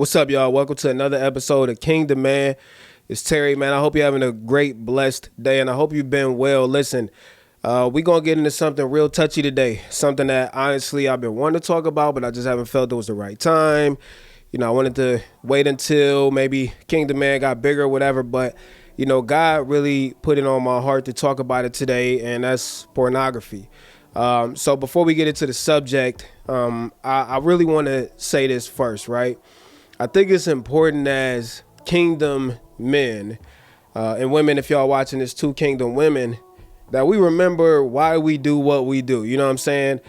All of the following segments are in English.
What's up, y'all? Welcome to another episode of Kingdom Man. It's Terry, man. I hope you're having a great, blessed day, and I hope you've been well. Listen, we're going to get into something real touchy today, something that, honestly, I've been wanting to talk about, but I just haven't felt it was the right time. You know, I wanted to wait until maybe Kingdom Man got bigger or whatever, but, you know, God really put it on my heart to talk about it today, and that's pornography. So before we get into the subject, I really want to say this first, right? I think it's important as kingdom men and women, if y'all watching this too, kingdom women, that we remember why we do what we do. You know what I'm saying?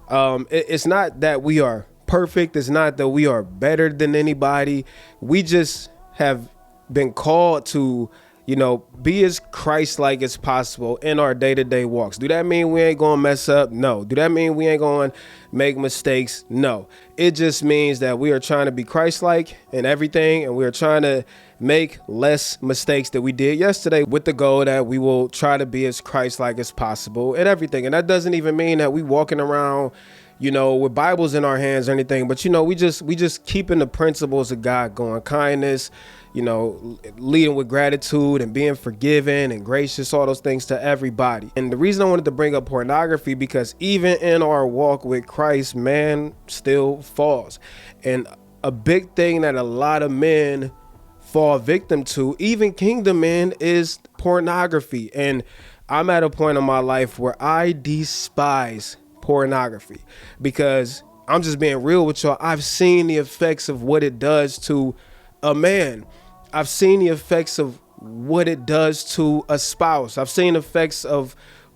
It's not that we are perfect. It's not that we are better than anybody. We just have been called to, you know, be as Christ-like as possible in our day-to-day walks. Do that mean we ain't going to mess up? No. Do that mean we ain't going to make mistakes? No. It just means that we are trying to be Christ-like in everything, and we are trying to make less mistakes than we did yesterday with the goal that we will try to be as Christ-like as possible in everything. And that doesn't even mean that we walking around, you know, with Bibles in our hands or anything, but, you know, we just keeping the principles of God going. Kindness, you know, leading with gratitude and being forgiving and gracious, all those things to everybody. And the reason I wanted to bring up pornography, because even in our walk with Christ, man still falls. And a big thing that a lot of men fall victim to, even kingdom men, is pornography. And I'm at a point in my life where I despise pornography, because I'm just being real with y'all. I've seen the effects of what it does to a man. I've seen the effects of what it does to a spouse. I've seen effects of,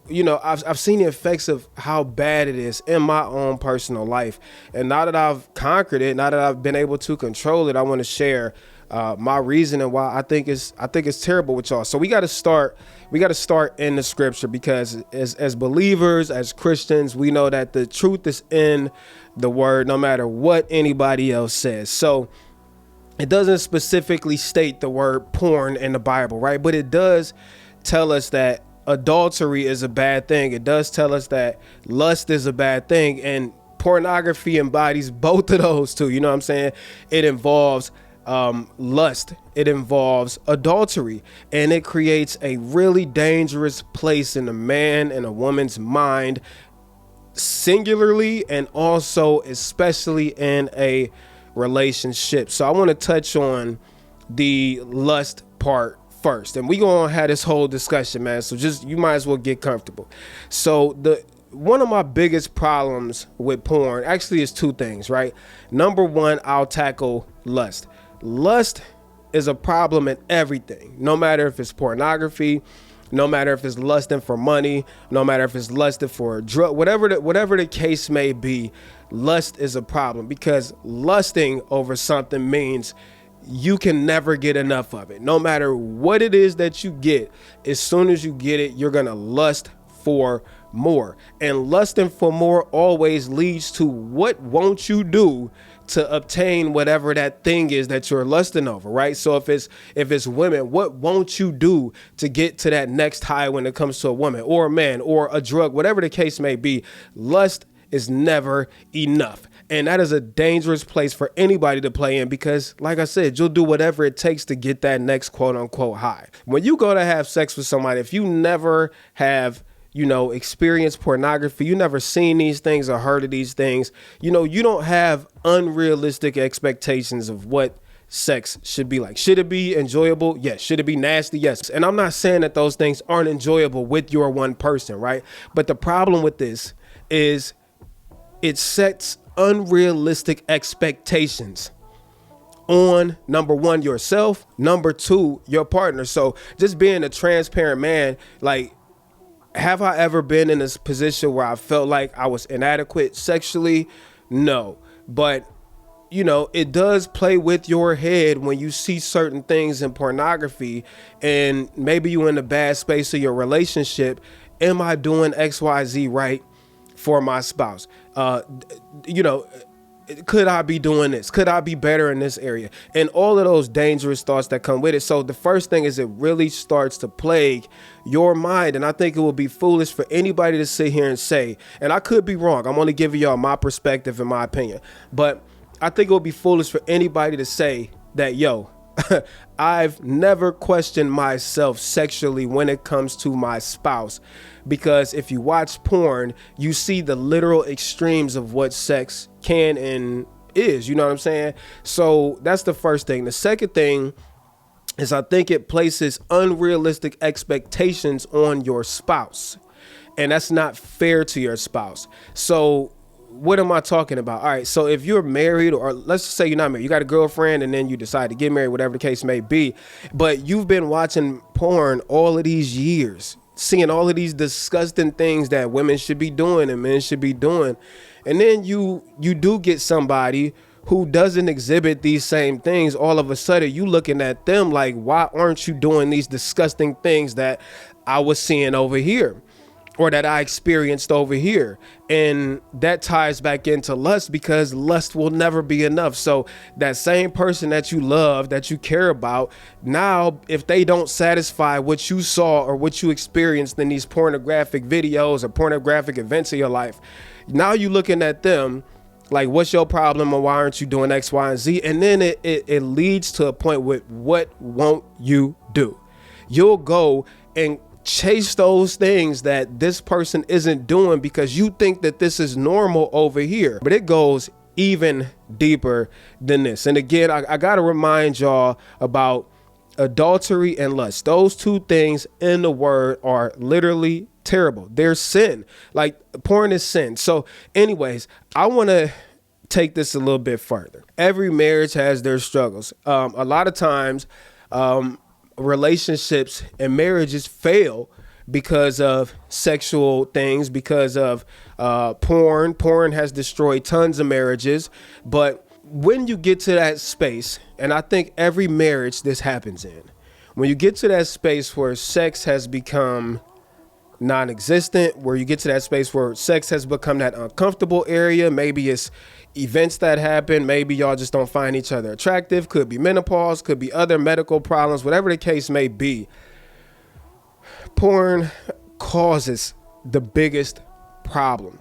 you know, I've seen the effects of how bad it is in my own personal life. And now that I've conquered it, now that I've been able to control it, I want to share my reason and why I think it's terrible with y'all. So we got to start in the scripture, because as believers, as Christians, we know that the truth is in the word, no matter what anybody else says. So it doesn't specifically state the word porn in the Bible, right? But it does tell us that adultery is a bad thing. It does tell us that lust is a bad thing, and pornography embodies both of those too. You know what I'm saying? It involves lust, it involves adultery, and it creates a really dangerous place in a man and a woman's mind, singularly, and also especially in a relationship. So I want to touch on the lust part first, and we gonna have this whole discussion, man, so just, you might as well get comfortable. So one of my biggest problems with porn actually is two things, right? Number one, I'll tackle lust. Lust is a problem in everything, no matter if it's pornography, no matter if it's lusting for money, no matter if it's lusting for a drug, whatever the case may be. Lust is a problem, because lusting over something means you can never get enough of it. No matter what it is that you get, as soon as you get it, you're gonna lust for more. And lusting for more always leads to what won't you do to obtain whatever that thing is that you're lusting over, right? So if it's women, what won't you do to get to that next high when it comes to a woman or a man or a drug, whatever the case may be? Lust is never enough. And that is a dangerous place for anybody to play in, because, like I said, you'll do whatever it takes to get that next quote unquote high. When you go to have sex with somebody, if you never have, you know, experienced pornography, you never seen these things or heard of these things, you know, you don't have unrealistic expectations of what sex should be like. Should it be enjoyable? Yes. Should it be nasty? Yes. And I'm not saying that those things aren't enjoyable with your one person, right? But the problem with this is it sets unrealistic expectations on, number one, yourself, number two, your partner. So just being a transparent man, like, have I ever been in this position where I felt like I was inadequate sexually? No. But, you know, it does play with your head when you see certain things in pornography, and maybe you're in a bad space of your relationship. Am I doing XYZ right for my spouse? You know, could I be doing this? Could I be better in this area? And all of those dangerous thoughts that come with it. So the first thing is, it really starts to plague your mind. And I think it would be foolish for anybody to sit here and say, and I could be wrong, I'm only giving y'all my perspective and my opinion, but I think it would be foolish for anybody to say that, yo, I've never questioned myself sexually when it comes to my spouse. Because if you watch porn, you see the literal extremes of what sex can and is, you know what I'm saying? So that's the first thing. The second thing is I think it places unrealistic expectations on your spouse. And that's not fair to your spouse. So what am I talking about? All right. So if you're married, or let's just say you're not married, you got a girlfriend and then you decide to get married, whatever the case may be, but you've been watching porn all of these years, seeing all of these disgusting things that women should be doing and men should be doing. And then you do get somebody who doesn't exhibit these same things. All of a sudden you looking at them like, why aren't you doing these disgusting things that I was seeing over here? Or that I experienced over here. And that ties back into lust, because lust will never be enough. So that same person that you love, that you care about, now if they don't satisfy what you saw or what you experienced in these pornographic videos or pornographic events in your life, now you looking at them like, what's your problem, or why aren't you doing X, Y, and Z? And then it leads to a point with, what won't you do? You'll go and chase those things that this person isn't doing because you think that this is normal over here. But it goes even deeper than this. And again, I got to remind y'all about adultery and lust. Those two things in the word are literally terrible. They're sin. Like, porn is sin. So anyways, I want to take this a little bit further. Every marriage has their struggles. A lot of times, relationships and marriages fail because of sexual things, because of porn. Porn has destroyed tons of marriages. But when you get to that space, and I think every marriage this happens in, when you get to that space where sex has become non-existent, where you get to that space where sex has become that uncomfortable area, maybe it's events that happen, maybe y'all just don't find each other attractive, could be menopause, could be other medical problems, whatever the case may be, porn causes the biggest problem.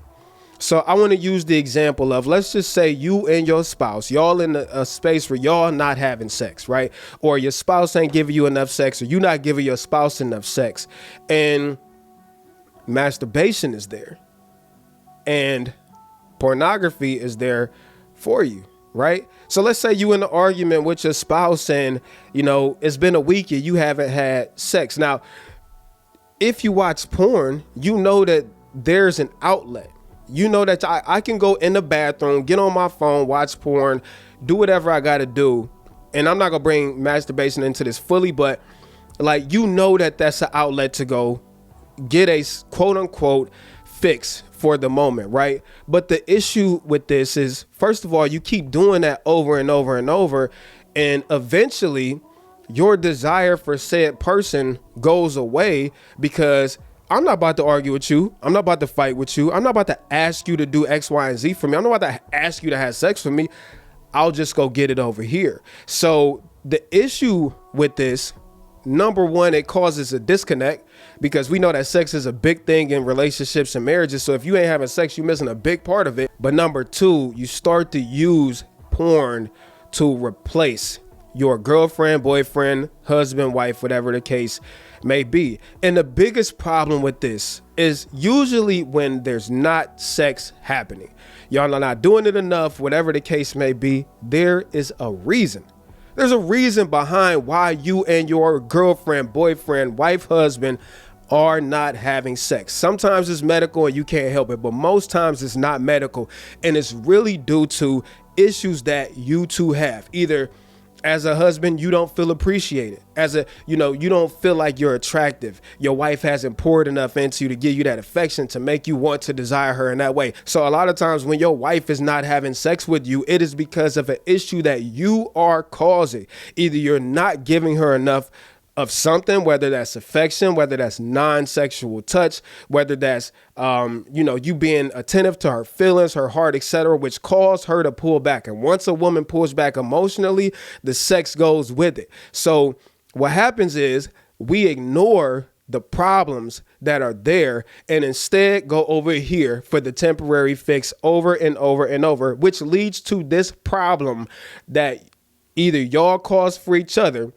So I want to use the example of, let's just say you and your spouse, y'all in a space where y'all not having sex, right? Or your spouse ain't giving you enough sex, or you not giving your spouse enough sex, and masturbation is there and pornography is there for you, right? So let's say you in an argument with your spouse and, you know, it's been a week and you haven't had sex. Now, if you watch porn, you know that there's an outlet. You know that I can go in the bathroom, get on my phone, watch porn, do whatever I got to do. And I'm not going to bring masturbation into this fully, but like, you know that that's an outlet to go get a quote unquote fix for the moment, right? But the issue with this is, first of all, you keep doing that over and over and over, and eventually your desire for said person goes away, because I'm not about to argue with you. I'm not about to fight with you. I'm not about to ask you to do X, Y, and Z for me. I'm not about to ask you to have sex with me. I'll just go get it over here. So the issue with this, number one, it causes a disconnect, because we know that sex is a big thing in relationships and marriages. So if you ain't having sex, you're missing a big part of it. But number two, you start to use porn to replace your girlfriend, boyfriend, husband, wife, whatever the case may be. And the biggest problem with this is usually when there's not sex happening. Y'all are not doing it enough, whatever the case may be, there is a reason. There's a reason behind why you and your girlfriend, boyfriend, wife, husband are not having sex. Sometimes it's medical and you can't help it, but most times it's not medical. And it's really due to issues that you two have. Either as a husband, you don't feel appreciated. You don't feel like you're attractive. Your wife hasn't poured enough into you to give you that affection to make you want to desire her in that way. So a lot of times when your wife is not having sex with you, it is because of an issue that you are causing. Either you're not giving her enough of something, whether that's affection, whether that's non-sexual touch, whether that's, you being attentive to her feelings, her heart, etc., which cause her to pull back. And once a woman pulls back emotionally, the sex goes with it. So what happens is we ignore the problems that are there and instead go over here for the temporary fix over and over and over, which leads to this problem that either y'all cause for each other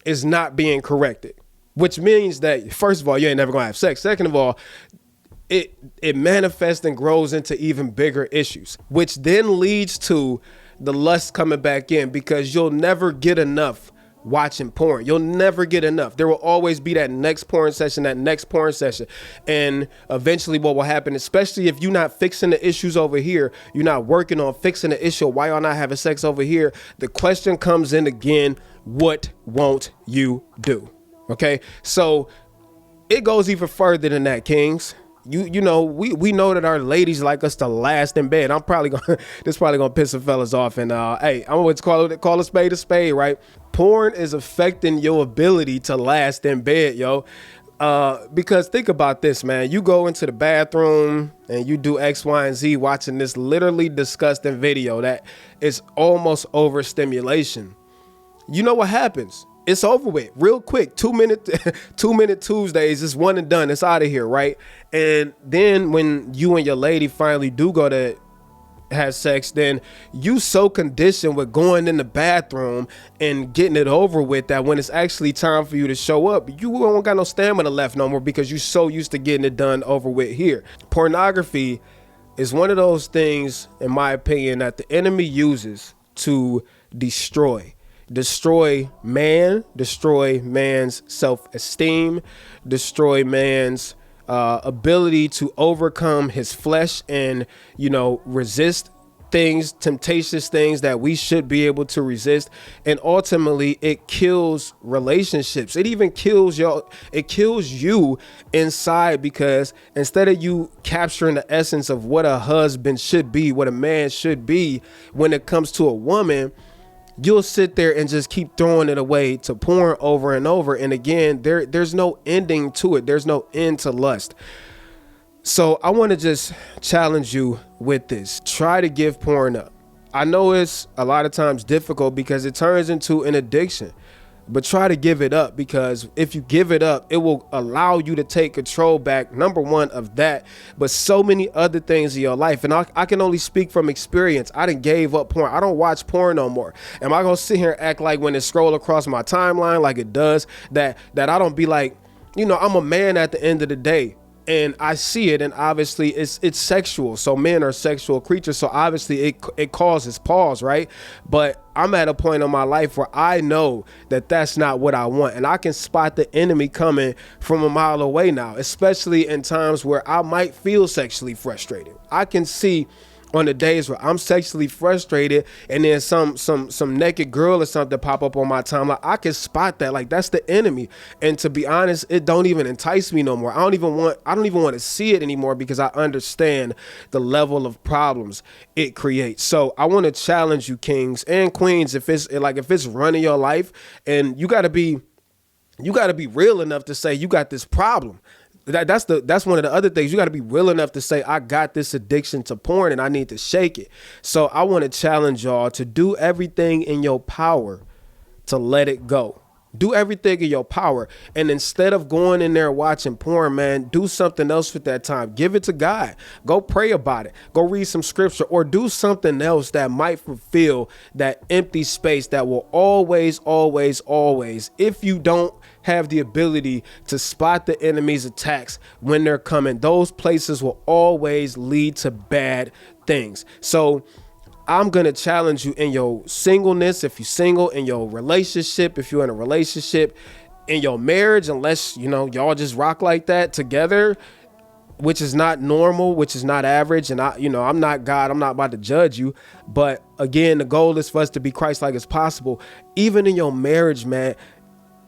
is not being corrected, which means that, first of all, you ain't never gonna have sex. Second of all, it manifests and grows into even bigger issues, which then leads to the lust coming back in, because you'll never get enough watching porn. You'll never get enough. There will always be that next porn session, and eventually what will happen, especially if you're not fixing the issues over here, you're not working on fixing the issue, why y'all not having sex over here, the question comes in again, what won't you do? Okay, so it goes even further than that, kings. You know, we know that our ladies like us to last in bed. I'm probably gonna this probably gonna piss some fellas off, and hey, I'm always call a spade, right? Porn is affecting your ability to last in bed, yo. Because think about this, man. You go into the bathroom and you do X, Y, and Z watching this literally disgusting video that is almost overstimulation. You know what happens? It's over with real quick. 2 minute Tuesdays, it's one and done. It's out of here, right? And then when you and your lady finally do go to have sex, then you so conditioned with going in the bathroom and getting it over with that when it's actually time for you to show up, you don't got no stamina left no more because you're so used to getting it done over with here. Pornography is one of those things, in my opinion, that the enemy uses to destroy man, destroy man's self-esteem, destroy man's ability to overcome his flesh and, you know, resist things, temptations, things that we should be able to resist. And ultimately it kills relationships. It even kills you inside, because instead of you capturing the essence of what a husband should be, what a man should be when it comes to a woman, you'll sit there and just keep throwing it away to porn over and over. And again, there's no ending to it. There's no end to lust. So I want to just challenge you with this. Try to give porn up. I know it's a lot of times difficult because it turns into an addiction, but try to give it up, because if you give it up, it will allow you to take control back, number one, of that, but so many other things in your life. And I can only speak from experience. I done gave up porn. I don't watch porn no more. Am I gonna sit here and act like when it scroll across my timeline like it does, that I don't be like, you know, I'm a man at the end of the day, and I see it, and obviously it's sexual. So men are sexual creatures. So obviously it causes pause, right? But I'm at a point in my life where I know that that's not what I want. And I can spot the enemy coming from a mile away now, especially in times where I might feel sexually frustrated. I can see on the days where I'm sexually frustrated and then some naked girl or something pop up on my timeline, I can spot that. Like, that's the enemy. And to be honest, it don't even entice me no more. I don't even want to see it anymore, because I understand the level of problems it creates. So I want to challenge you, kings and queens, if it's running your life, and you got to be real enough to say you got this problem. That's one of the other things. You got to be real enough to say, I got this addiction to porn and I need to shake it. So I want to challenge y'all to do everything in your power to let it go. Do everything in your power. And instead of going in there watching porn, man, do something else with that time. Give it to God. Go pray about it. Go read some scripture, or do something else that might fulfill that empty space that will always, if you don't have the ability to spot the enemy's attacks when they're coming, those places will always lead to bad things. So I'm going to challenge you in your singleness, if you're single, in your relationship, if you're in a relationship, in your marriage, unless, you know, y'all just rock like that together, which is not normal, which is not average. And I'm not God. I'm not about to judge you. But again, the goal is for us to be Christ-like as possible. Even in your marriage, man,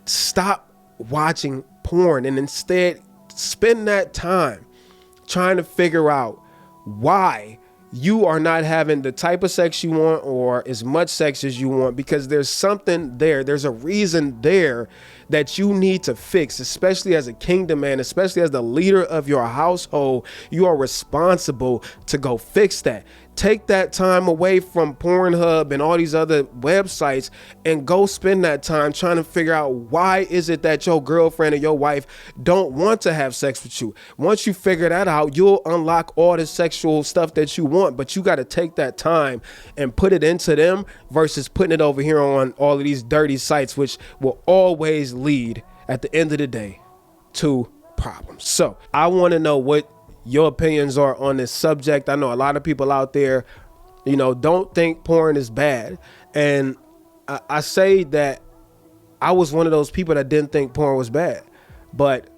stop watching porn and instead spend that time trying to figure out why you are not having the type of sex you want or as much sex as you want, because there's something there. There's a reason there that you need to fix, especially as a kingdom man, especially as the leader of your household. You are responsible to go fix that. Take that time away from Pornhub and all these other websites and go spend that time trying to figure out why is it that your girlfriend or your wife don't want to have sex with you. Once you figure that out, you'll unlock all the sexual stuff that you want, but you got to take that time and put it into them versus putting it over here on all of these dirty sites, which will always lead at the end of the day to problems. So I want to know what your opinions are on this subject. I know a lot of people out there, don't think porn is bad. And I say that I was one of those people that didn't think porn was bad, but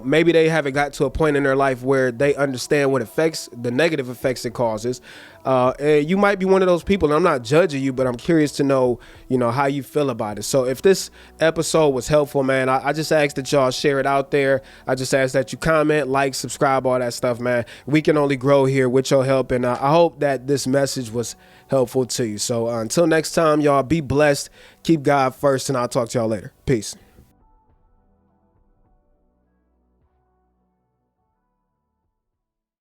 maybe they haven't got to a point in their life where they understand what effects, the negative effects it causes. And you might be one of those people, and I'm not judging you, but I'm curious to know, how you feel about it. So if this episode was helpful, man, I just ask that y'all share it out there. I just ask that you comment, like, subscribe, all that stuff, man. We can only grow here with your help. And I hope that this message was helpful to you. So until next time, y'all, be blessed. Keep God first, and I'll talk to y'all later. Peace.